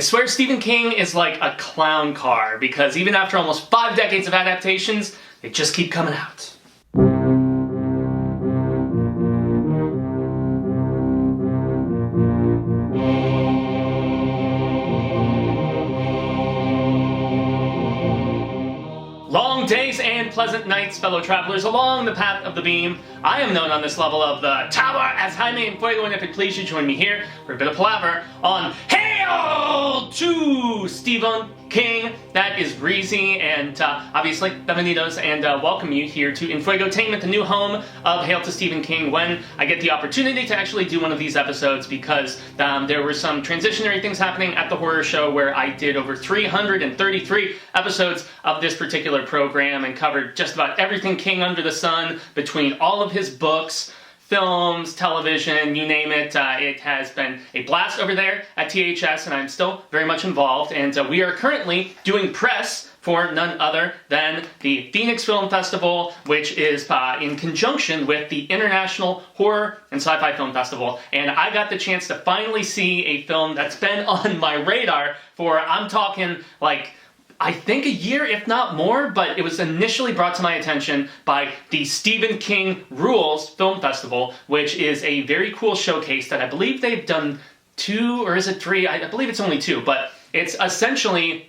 I swear Stephen King is like a clown car, because even after almost 5 decades of adaptations, they just keep coming out. Long days and pleasant nights, fellow travelers, along the path of the beam. I am known on this level of the tower as Jaime Enfuego, and if it please you, join me here for a bit of palaver on Hail to Stephen King. That is Breezy, and obviously, bienvenidos, and welcome you here to Enfuegotainment, the new home of Hail to Stephen King, when I get the opportunity to actually do one of these episodes, because there were some transitionary things happening at the horror show where I did over 333 episodes of this particular program and covered just about everything King under the sun, between all of his books, films, television, you name it. It has been a blast over there at THS, and I'm still very much involved. And we are currently doing press for none other than the Phoenix Film Festival, which is in conjunction with the International Horror and Sci-Fi Film Festival. And I got the chance to finally see a film that's been on my radar for, I'm talking like, I think a year, if not more, but it was initially brought to my attention by the Stephen King Rules Film Festival, which is a very cool showcase that I believe they've done 2, or is it 3? I believe it's only 2, but it's essentially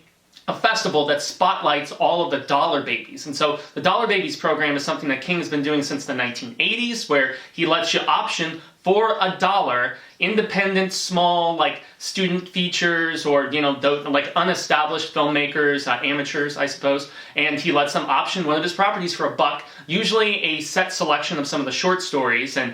a festival that spotlights all of the dollar babies. And so the Dollar Babies program is something that King has been doing since the 1980s, where he lets you option for $1 independent, small, like, student features, or, you know, like unestablished filmmakers, amateurs, I suppose, and he lets them option one of his properties for $1, usually a set selection of some of the short stories, and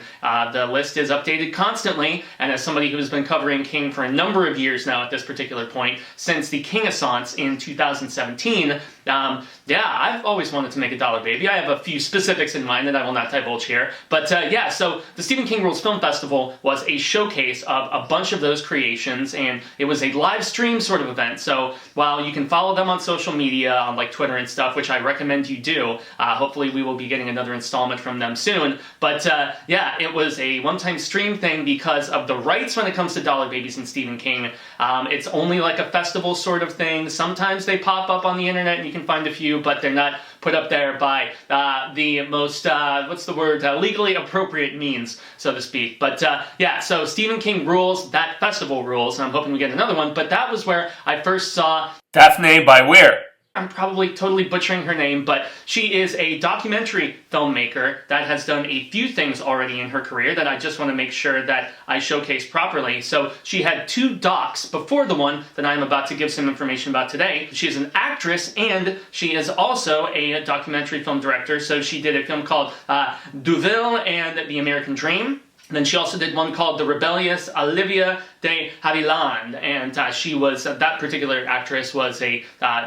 the list is updated constantly. And as somebody who has been covering King for a number of years now at this particular point, since the King-assance in 2017, yeah, I've always wanted to make a dollar baby. I have a few specifics in mind that I will not divulge here, but yeah, so the Stephen King Rules Film Festival was a showcase of a bunch of those creations, and it was a live stream sort of event. So while you can follow them on social media, on like Twitter and stuff, which I recommend you do, hopefully we will be getting another installment from them soon, but yeah, it was a one-time stream thing because of the rights when it comes to dollar babies and Stephen King. It's only like a festival sort of thing. Sometimes they pop up on the internet and you can find a few, but they're not put up there by the most, what's the word, legally appropriate means, so to speak. But yeah, so Stephen King Rules, that festival rules, and I'm hoping we get another one, but that was where I first saw Daphne Byware. I'm probably totally butchering her name, but she is a documentary filmmaker that has done a few things already in her career that I just want to make sure that I showcase properly. So she had 2 docs before the one that I'm about to give some information about today. She is an actress, and she is also a documentary film director. So she did a film called Duville and the American Dream. And then she also did one called The Rebellious Olivia de Havilland, and she was, that particular actress was a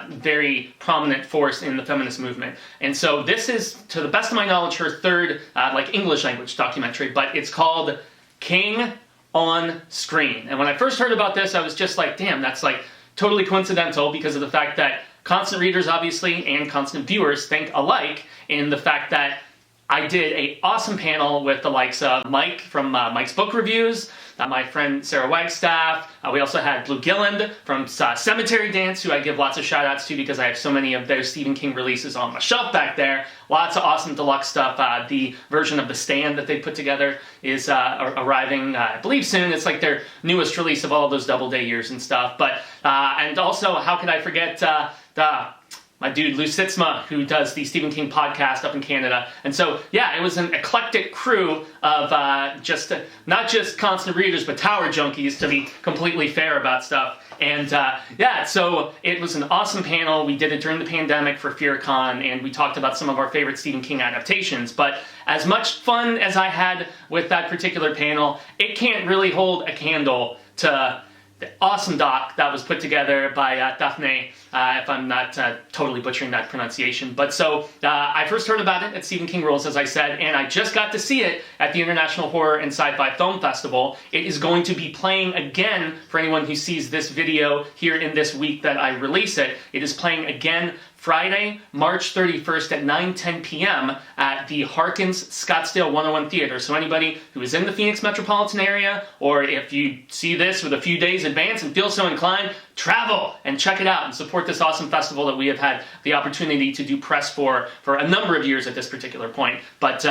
very prominent force in the feminist movement. And so this is, to the best of my knowledge, her 3rd like English language documentary, but it's called King on Screen. And when I first heard about this, I was just like, damn, that's like totally coincidental, because of the fact that constant readers, obviously, and constant viewers think alike in the fact that I did an awesome panel with the likes of Mike from Mike's Book Reviews, my friend Sarah Wagstaff. We also had Blue Gilland from Cemetery Dance, who I give lots of shout outs to because I have so many of their Stephen King releases on my shelf back there. Lots of awesome deluxe stuff. The version of The Stand that they put together is arriving, I believe, soon. It's like their newest release of all of those Doubleday years and stuff. But and also, how could I forget my dude Lou Sitzma, who does the Stephen King podcast up in Canada. And so, yeah, it was an eclectic crew of not just constant readers, but tower junkies, to be completely fair about stuff. And yeah, so it was an awesome panel. We did it during the pandemic for FearCon, and we talked about some of our favorite Stephen King adaptations. But as much fun as I had with that particular panel, it can't really hold a candle to the awesome doc that was put together by Daphne, if I'm not totally butchering that pronunciation. But so, I first heard about it at Stephen King Rules, as I said, and I just got to see it at the International Horror and Sci-Fi Film Festival. It is going to be playing again for anyone who sees this video here in this week that I release it. It is playing again Friday, March 31st at 9:10 p.m. at the Harkins Scottsdale 101 Theater. So anybody who is in the Phoenix metropolitan area, or if you see this with a few days advance and feel so inclined, travel and check it out and support this awesome festival that we have had the opportunity to do press for a number of years at this particular point. But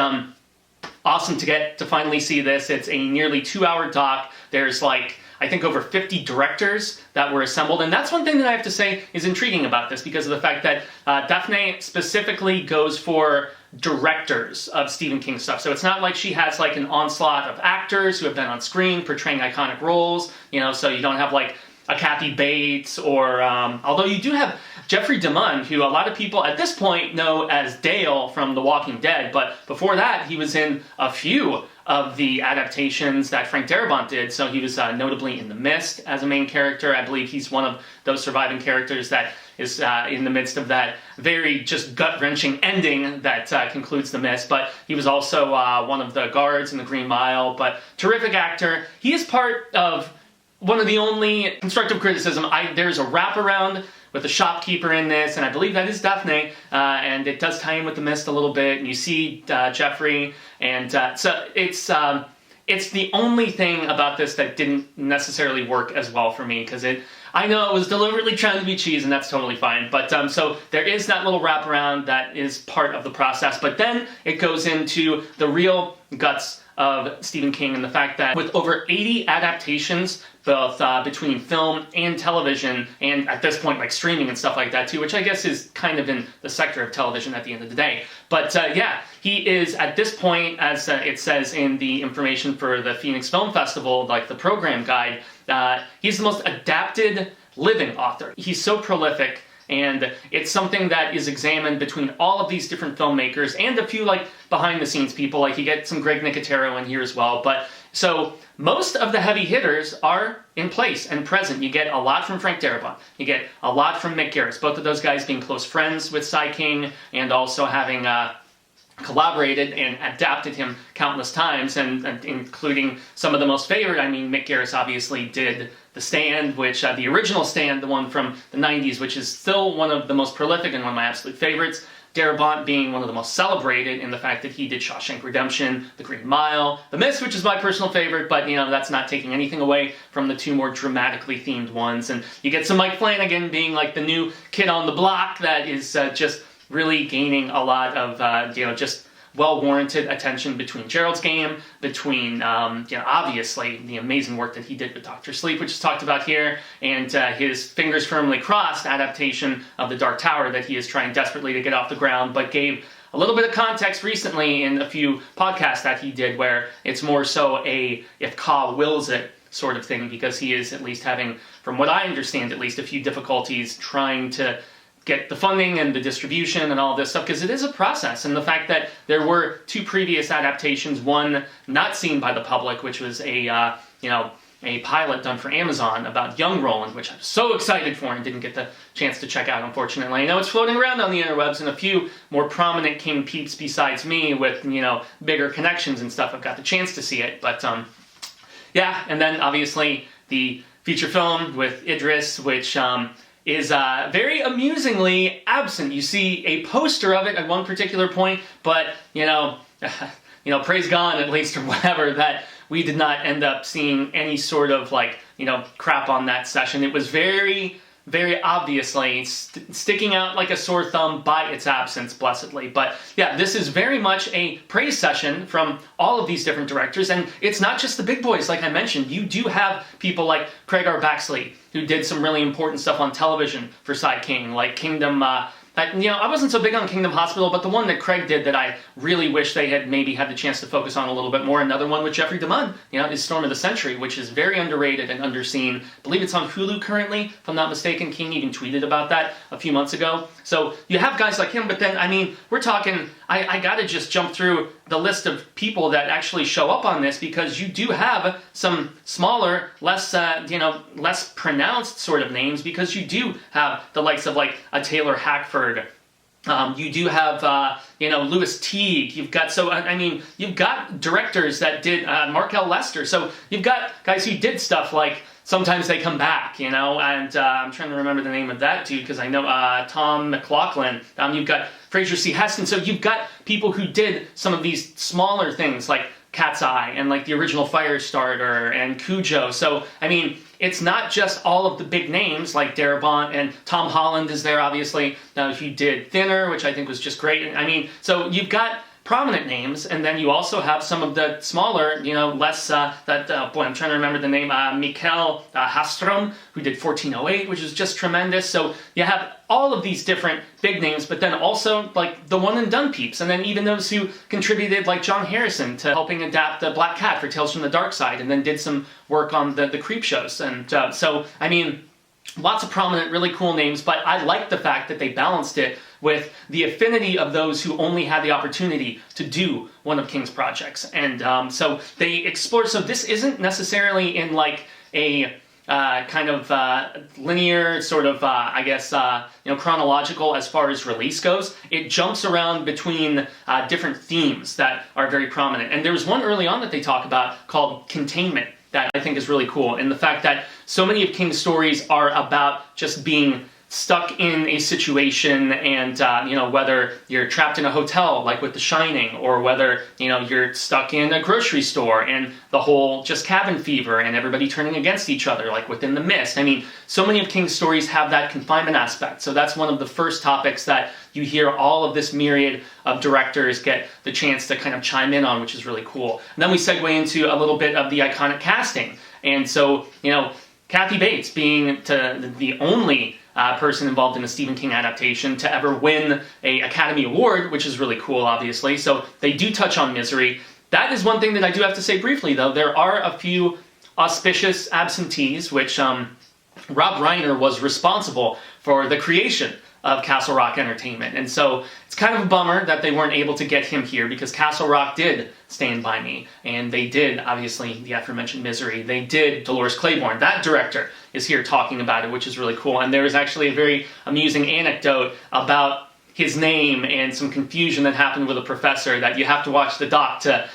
awesome to get to finally see this. It's a nearly 2-hour doc. There's I think over 50 directors that were assembled, and that's one thing that I have to say is intriguing about this because of the fact that Daphne specifically goes for directors of Stephen King stuff. So it's not like she has an onslaught of actors who have been on screen portraying iconic roles, so you don't have a Kathy Bates or, although you do have Jeffrey DeMunn, who a lot of people at this point know as Dale from The Walking Dead, but before that he was in a few of the adaptations that Frank Darabont did. So he was notably in The Mist as a main character. I believe he's one of those surviving characters that is in the midst of that very just gut-wrenching ending that concludes The Mist. But he was also one of the guards in The Green Mile, but terrific actor. He is part of one of the only constructive criticism. There's a wraparound with the shopkeeper in this, and I believe that is Daphne, and it does tie in with The Mist a little bit, and you see Jeffrey, and so it's the only thing about this that didn't necessarily work as well for me, because I know it was deliberately trying to be cheese, and that's totally fine, but so there is that little wraparound that is part of the process, but then it goes into the real guts of Stephen King and the fact that with over 80 adaptations, both between film and television, and at this point streaming and stuff like that too, which I guess is kind of in the sector of television at the end of the day. But yeah, he is at this point, as it says in the information for the Phoenix Film Festival, the program guide, he's the most adapted living author. He's so prolific, and it's something that is examined between all of these different filmmakers and a few behind-the-scenes people. You get some Greg Nicotero in here as well. But so most of the heavy hitters are in place and present. You get a lot from Frank Darabont. You get a lot from Mick Garris. Both of those guys being close friends with Cy King and also having collaborated and adapted him countless times, and including some of the most favored. I mean, Mick Garris obviously did The Stand, which the original Stand, the one from the 90s, which is still one of the most prolific and one of my absolute favorites. Darabont being one of the most celebrated in the fact that he did Shawshank Redemption, The Green Mile, The Mist, which is my personal favorite, but that's not taking anything away from the two more dramatically themed ones. And you get some Mike Flanagan being the new kid on the block that is just really gaining a lot of just well-warranted attention between Gerald's Game, between obviously the amazing work that he did with Dr. Sleep, which is talked about here, and his Fingers Firmly Crossed adaptation of The Dark Tower that he is trying desperately to get off the ground, but gave a little bit of context recently in a few podcasts that he did where it's more so a if Ka wills it sort of thing, because he is at least having, from what I understand, at least a few difficulties trying to get the funding and the distribution and all this stuff, because it is a process. And the fact that there were two previous adaptations, one not seen by the public, which was a pilot done for Amazon about young Roland, which I'm so excited for and didn't get the chance to check out, unfortunately. I know it's floating around on the interwebs, and a few more prominent King peeps besides me with, bigger connections and stuff have got the chance to see it. But, yeah, and then obviously the feature film with Idris, which is very amusingly absent. You see a poster of it at one particular point, but, praise God at least, or whatever, that we did not end up seeing any sort of crap on that session. It was very, very obviously sticking out like a sore thumb by its absence, blessedly. But yeah, this is very much a praise session from all of these different directors, and it's not just the big boys, like I mentioned. You do have people like Craig R. Baxley, who did some really important stuff on television for Cy King, like Kingdom, I wasn't so big on Kingdom Hospital, but the one that Craig did that I really wish they had maybe had the chance to focus on a little bit more, another one with Jeffrey DeMunn, is Storm of the Century, which is very underrated and underseen. I believe it's on Hulu currently, if I'm not mistaken. King even tweeted about that a few months ago. So you have guys like him, but then, we're talking, I gotta just jump through the list of people that actually show up on this, because you do have some smaller, less pronounced sort of names, because you do have the likes of a Taylor Hackford, You do have, Louis Teague. You've got, you've got directors that did, Mark L. Lester. So you've got guys who did stuff like Sometimes They Come Back, and I'm trying to remember the name of that dude because I know Tom McLaughlin. You've got Fraser C. Heston. So you've got people who did some of these smaller things like Cat's Eye and like the original Firestarter and Cujo. So, it's not just all of the big names like Darabont, and Tom Holland is there, obviously. Now, if you did Thinner, which I think was just great. So you've got prominent names, and then you also have some of the smaller, less, I'm trying to remember the name, Mikael Hastrom, who did 1408, which is just tremendous. So you have all of these different big names, but then also like the one and done peeps, and then even those who contributed, like John Harrison, to helping adapt the Black Cat for Tales from the Dark Side, and then did some work on the Creep shows. And lots of prominent, really cool names, but I like the fact that they balanced it with the affinity of those who only had the opportunity to do one of King's projects. And so they explore, so this isn't necessarily in like a linear sort of, chronological as far as release goes. It jumps around between different themes that are very prominent. And there was one early on that they talk about called Containment that I think is really cool. And the fact that so many of King's stories are about just being stuck in a situation, and whether you're trapped in a hotel like with The Shining, or whether you're stuck in a grocery store and the whole just cabin fever and everybody turning against each other like within The Mist. So many of King's stories have that confinement aspect. So that's one of the first topics that you hear all of this myriad of directors get the chance to kind of chime in on, which is really cool. And then we segue into a little bit of the iconic casting. And so, Kathy Bates being the only person involved in a Stephen King adaptation to ever win an Academy Award, which is really cool, obviously. So they do touch on Misery. That is one thing that I do have to say briefly, though. There are a few auspicious absentees, which Rob Reiner was responsible for the creation of Castle Rock Entertainment. And so it's kind of a bummer that they weren't able to get him here, because Castle Rock did Stand By Me, and they did, obviously, the aforementioned Misery. They did Dolores Claiborne. That director is here talking about it, which is really cool. And there is actually a very amusing anecdote about his name and some confusion that happened with a professor that you have to watch the doc to,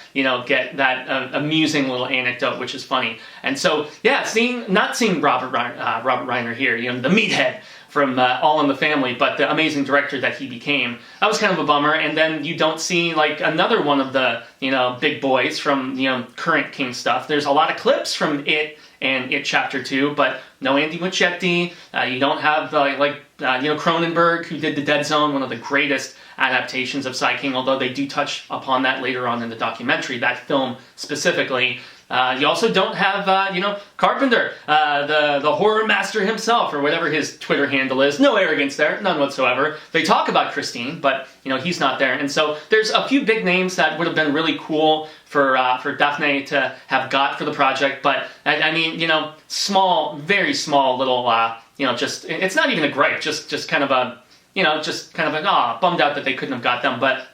get that amusing little anecdote, which is funny. And so, yeah, not seeing Robert Reiner here, the meathead from All in the Family, but the amazing director that he became, that was kind of a bummer. And then you don't see like another one of the, big boys from, current King stuff. There's a lot of clips from It and It Chapter 2, but no Andy Muschietti. You don't have Cronenberg, who did The Dead Zone, one of the greatest adaptations of Cy King, although they do touch upon that later on in the documentary, that film specifically. You also don't have, Carpenter, the horror master himself, or whatever his Twitter handle is. No arrogance there, none whatsoever. They talk about Christine, but, he's not there. And so there's a few big names that would have been really cool for Daphne to have got for the project. But, small, very small little, it's not even a gripe, just kind of a, bummed out that they couldn't have got them. But,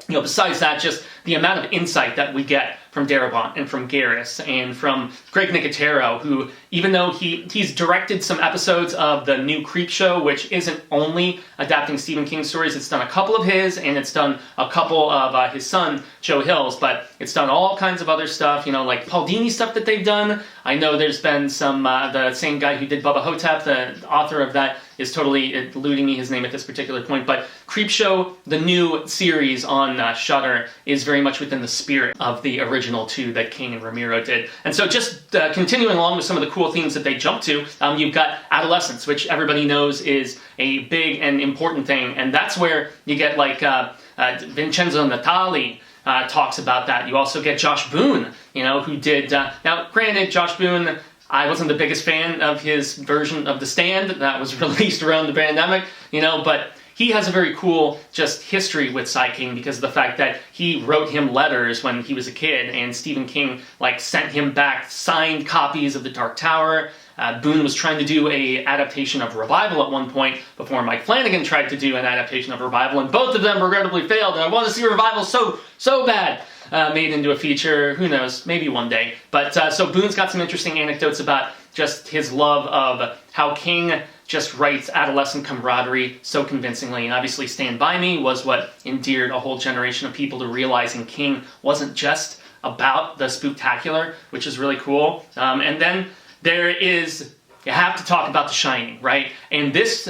besides that, just the amount of insight that we get from Darabont and from Garrus and from Greg Nicotero, who, even though he's directed some episodes of the new Creep show, which isn't only adapting Stephen King stories, it's done a couple of his, and it's done a couple of his son, Joe Hill's, but it's done all kinds of other stuff, like Paul Dini stuff that they've done. I know there's been some, the same guy who did Bubba Hotep, the author of that, is totally eluding me his name at this particular point, but Creepshow, the new series on Shudder, is very much within the spirit of the original two that King and Ramiro did. And so just continuing along with some of the cool themes that they jump to, you've got adolescence, which everybody knows is a big and important thing, and that's where you get like Vincenzo Natali talks about that. You also get Josh Boone, who did, now granted, Josh Boone, I wasn't the biggest fan of his version of The Stand that was released around the pandemic, but he has a very cool just history with Cy King because of the fact that he wrote him letters when he was a kid, and Stephen King sent him back signed copies of The Dark Tower. Boone was trying to do a adaptation of Revival at one point before Mike Flanagan tried to do an adaptation of Revival, and both of them regrettably failed, and I want to see Revival so bad. Made into a feature, who knows, maybe one day. But so Boone's got some interesting anecdotes about just his love of how King just writes adolescent camaraderie so convincingly. And obviously Stand By Me was what endeared a whole generation of people to realizing King wasn't just about the spooktacular, which is really cool. And then there is, you have to talk about The Shining, right? And this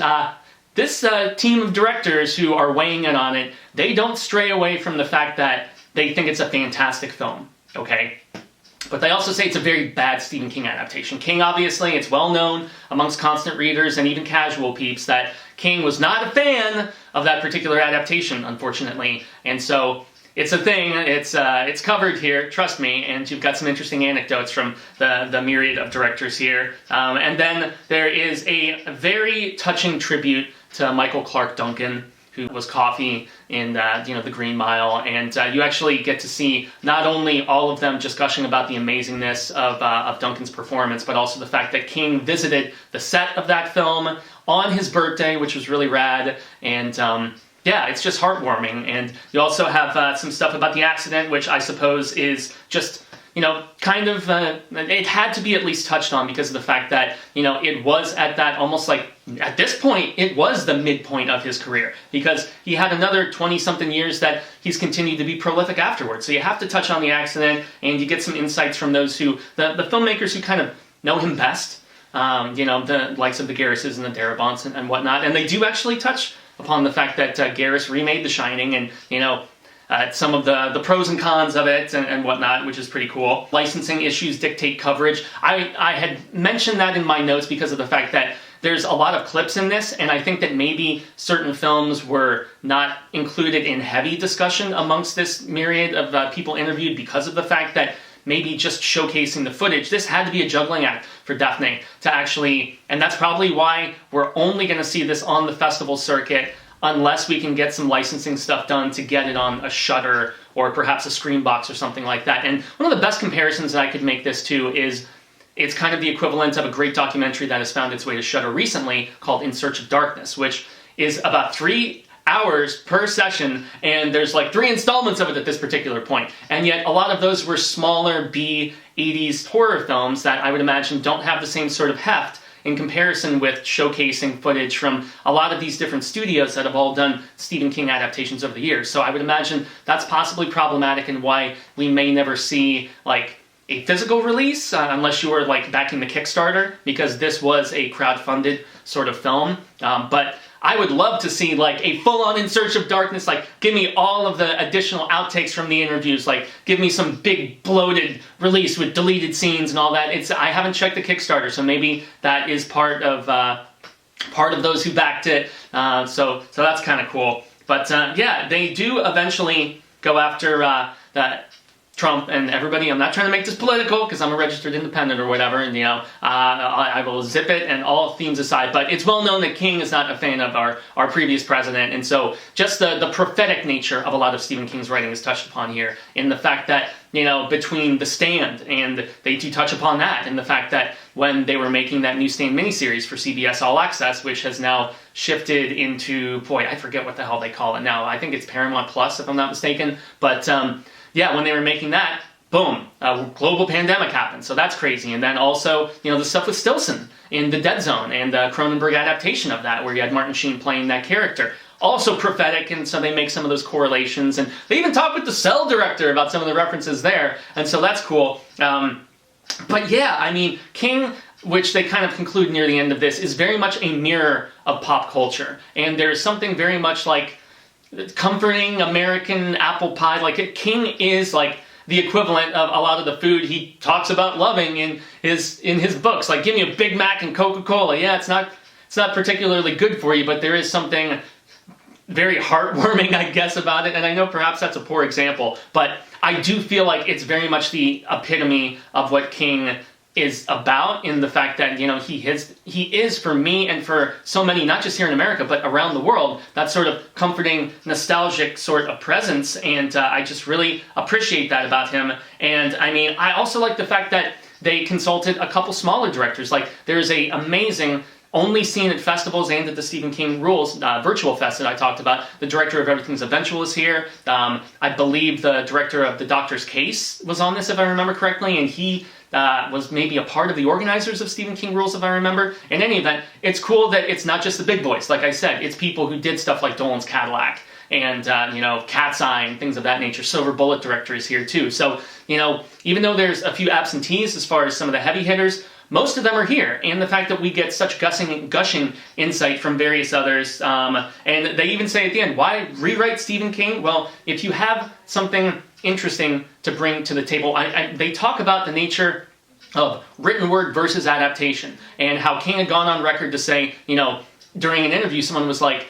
team of directors who are weighing in on it, they don't stray away from the fact that they think it's a fantastic film, okay? But they also say it's a very bad Stephen King adaptation. King, obviously, it's well known amongst constant readers and even casual peeps that King was not a fan of that particular adaptation, unfortunately. And so it's a thing, it's covered here, trust me, and you've got some interesting anecdotes from the myriad of directors here. And then there is a very touching tribute to Michael Clark Duncan, who was Coffee in the Green Mile, and you actually get to see not only all of them just gushing about the amazingness of Duncan's performance, but also the fact that King visited the set of that film on his birthday, which was really rad, and yeah, it's just heartwarming. And you also have some stuff about the accident, which I suppose is just, kind of, it had to be at least touched on because of the fact that, it was at that almost like, at this point, it was the midpoint of his career because he had another 20-something years that he's continued to be prolific afterwards. So you have to touch on the accident, and you get some insights from those who, the filmmakers who kind of know him best, the likes of the Garrises and the Darabont's and whatnot, and they do actually touch upon the fact that Garris remade The Shining and, some of the pros and cons of it and whatnot, which is pretty cool. Licensing issues dictate coverage. I had mentioned that in my notes because of the fact that there's a lot of clips in this, and I think that maybe certain films were not included in heavy discussion amongst this myriad of people interviewed because of the fact that maybe just showcasing the footage, this had to be a juggling act for Daphne to actually, and that's probably why we're only going to see this on the festival circuit unless we can get some licensing stuff done to get it on a Shudder or perhaps a Screenbox or something like that. And one of the best comparisons that I could make this to is it's kind of the equivalent of a great documentary that has found its way to Shudder recently called In Search of Darkness, which is about 3 hours per session, and there's like 3 installments of it at this particular point. And yet a lot of those were smaller B-80s horror films that I would imagine don't have the same sort of heft in comparison with showcasing footage from a lot of these different studios that have all done Stephen King adaptations over the years. So I would imagine that's possibly problematic and why we may never see like a physical release unless you were like backing the Kickstarter, because this was a crowd-funded sort of film. But I would love to see like a full-on In Search of Darkness, like give me all of the additional outtakes from the interviews, like give me some big bloated release with deleted scenes and all that. I haven't checked the Kickstarter, so maybe that is part of those who backed it. So that's kind of cool. But yeah, they do eventually go after Trump and everybody. I'm not trying to make this political because I'm a registered independent or whatever, and I will zip it and all themes aside, but it's well known that King is not a fan of our previous president, and so just the prophetic nature of a lot of Stephen King's writing is touched upon here in the fact that, between The Stand, and they do touch upon that, and the fact that when they were making that new Stand miniseries for CBS All Access, which has now shifted into, boy, I forget what the hell they call it now. I think it's Paramount Plus, if I'm not mistaken, but yeah, when they were making that, boom, a global pandemic happened, so that's crazy. And then also, the stuff with Stilson in The Dead Zone and the Cronenberg adaptation of that, where you had Martin Sheen playing that character. Also prophetic, and so they make some of those correlations, and they even talk with the Cell director about some of the references there, and so that's cool. But yeah, I mean, King, which they kind of conclude near the end of this, is very much a mirror of pop culture, and there's something very much like comforting American apple pie. Like King is like the equivalent of a lot of the food he talks about loving in his books. Like, give me a Big Mac and Coca-Cola. Yeah, it's not particularly good for you, but there is something very heartwarming, I guess, about it. And I know perhaps that's a poor example, but I do feel like it's very much the epitome of what King is about, in the fact that, he is for me and for so many, not just here in America, but around the world, that sort of comforting, nostalgic sort of presence, and I just really appreciate that about him. And I mean, I also like the fact that they consulted a couple smaller directors. Like, there's a amazing, only seen at festivals and at the Stephen King Rules virtual fest that I talked about. The director of Everything's Eventual is here. I believe the director of The Doctor's Case was on this, if I remember correctly, and he was maybe a part of the organizers of Stephen King Rules, if I remember. In any event, it's cool that it's not just the big boys. Like I said, it's people who did stuff like Dolan's Cadillac and, Cat's Eye and things of that nature. Silver Bullet director is here too. So, even though there's a few absentees as far as some of the heavy hitters, most of them are here, and the fact that we get such gushing insight from various others, and they even say at the end, why rewrite Stephen King? Well, if you have something interesting to bring to the table, they talk about the nature of written word versus adaptation, and how King had gone on record to say, during an interview, someone was like,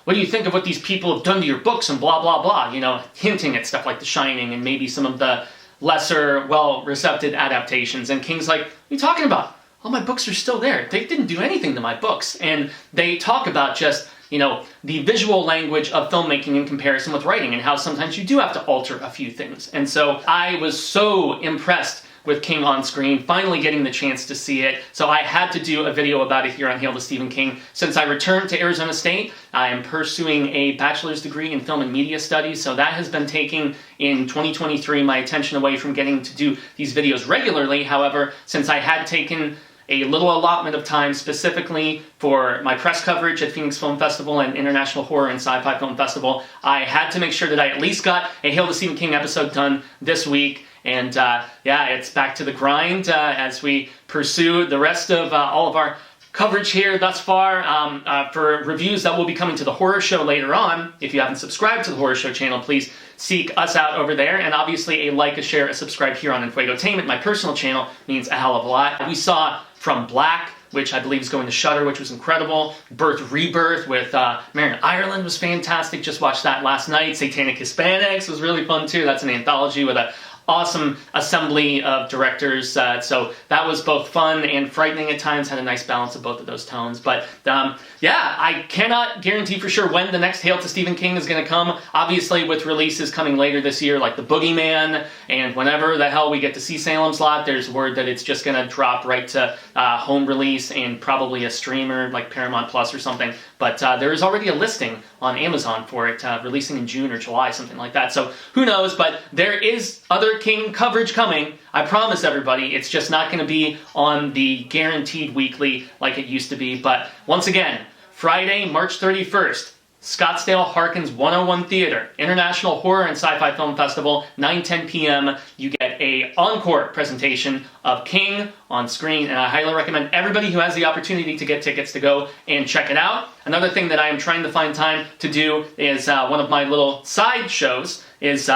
what do you think of what these people have done to your books and blah, blah, blah, hinting at stuff like The Shining and maybe some of the lesser, well-received adaptations. And King's like, what are you talking about? All my books are still there. They didn't do anything to my books. And they talk about just, the visual language of filmmaking in comparison with writing and how sometimes you do have to alter a few things. And so I was so impressed with King on screen, finally getting the chance to see it. So I had to do a video about it here on Hail to Stephen King. Since I returned to Arizona State, I am pursuing a bachelor's degree in film and media studies, so that has been taking, in 2023, my attention away from getting to do these videos regularly. However, since I had taken a little allotment of time specifically for my press coverage at Phoenix Film Festival and International Horror and Sci-Fi Film Festival, I had to make sure that I at least got a Hail to Stephen King episode done this week. And it's back to the grind as we pursue the rest of all of our coverage here thus far for reviews that will be coming to the horror show later on. If you haven't subscribed to the horror show channel, please seek us out over there. And obviously a like, a share, a subscribe here on Enfuegotainment, my personal channel, means a hell of a lot. We saw From Black, which I believe is going to Shudder, which was incredible. Birth Rebirth with Marion Ireland was fantastic. Just watched that last night. Satanic Hispanics was really fun too. That's an anthology with a awesome assembly of directors, so that was both fun and frightening at times, had a nice balance of both of those tones. But I cannot guarantee for sure when the next Hail to Stephen King is going to come. Obviously with releases coming later this year, like The Boogeyman, and whenever the hell we get to see Salem's Lot, there's word that it's just going to drop right to home release and probably a streamer like Paramount Plus or something. But there is already a listing on Amazon for it, releasing in June or July, something like that. So who knows, but there is other King coverage coming. I promise everybody, it's just not going to be on the guaranteed weekly like it used to be. But once again, Friday, March 31st, Scottsdale Harkins 101 Theater, International Horror and Sci-Fi Film Festival, 9:10 p.m. You get a encore presentation of King on screen, and I highly recommend everybody who has the opportunity to get tickets to go and check it out. Another thing that I am trying to find time to do is one of my little side shows is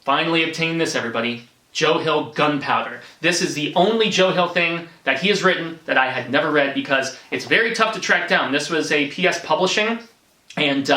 finally obtain this, everybody. Joe Hill Gunpowder. This is the only Joe Hill thing that he has written that I had never read because it's very tough to track down. This was a PS Publishing, and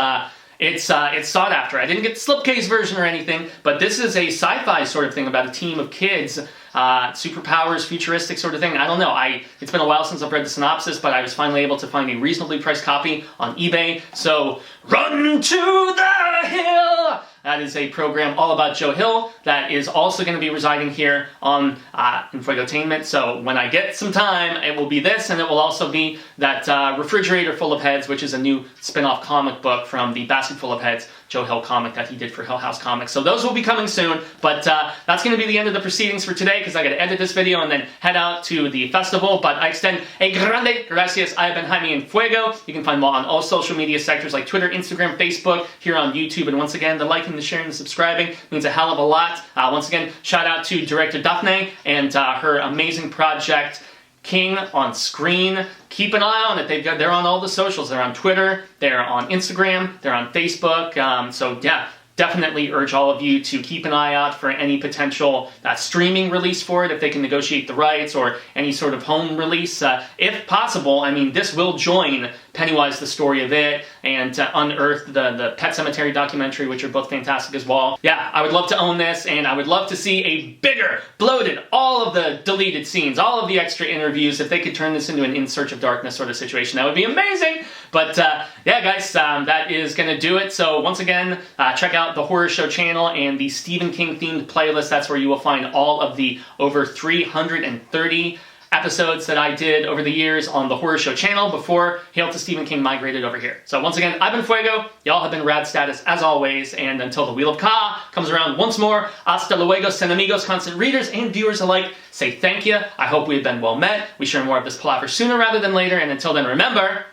it's sought after. I didn't get the slipcase version or anything, but this is a sci-fi sort of thing about a team of kids, superpowers, futuristic sort of thing. I don't know. It's been a while since I've read the synopsis, but I was finally able to find a reasonably priced copy on eBay. So run to the hill! That is a program all about Joe Hill that is also going to be residing here on Enfuegotainment. So when I get some time, it will be this, and it will also be that Refrigerator Full of Heads, which is a new spin-off comic book from the Basket Full of Heads Joe Hill comic that he did for Hill House Comics. So those will be coming soon, but that's going to be the end of the proceedings for today because I got to edit this video and then head out to the festival. But I extend a grande gracias. I have been Jaime Enfuego. You can find me on all social media sectors like Twitter, Instagram, Facebook, here on YouTube. And once again, the liking, the sharing, the subscribing means a hell of a lot. Once again, shout out to director Daphne and her amazing project King on Screen. Keep an eye on it. They're on all the socials. They're on Twitter, they're on Instagram, they're on Facebook. So yeah, definitely urge all of you to keep an eye out for any potential streaming release for it, if they can negotiate the rights, or any sort of home release. If possible, I mean, this will join Pennywise, the Story of It, and Unearthed, the Pet Cemetery documentary, which are both fantastic as well. Yeah, I would love to own this, and I would love to see a bigger, bloated, all of the deleted scenes, all of the extra interviews. If they could turn this into an In Search of Darkness sort of situation, that would be amazing. But yeah, guys, that is going to do it. So once again, check out the Horror Show channel and the Stephen King themed playlist. That's where you will find all of the over 330 episodes that I did over the years on the Horror Show channel before Hail to Stephen King migrated over here. So once again, I've been Fuego, y'all have been Rad Status as always, and until the Wheel of Ka comes around once more, hasta luego, sen amigos, constant readers and viewers alike, say thank you. I hope we've been well met. We share more of this palaver sooner rather than later, and until then, remember,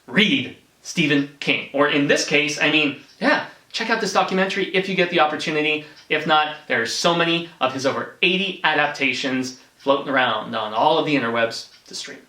read Stephen King. Or in this case, I mean, yeah, check out this documentary if you get the opportunity. If not, there are so many of his over 80 adaptations floating around on all of the interwebs to stream.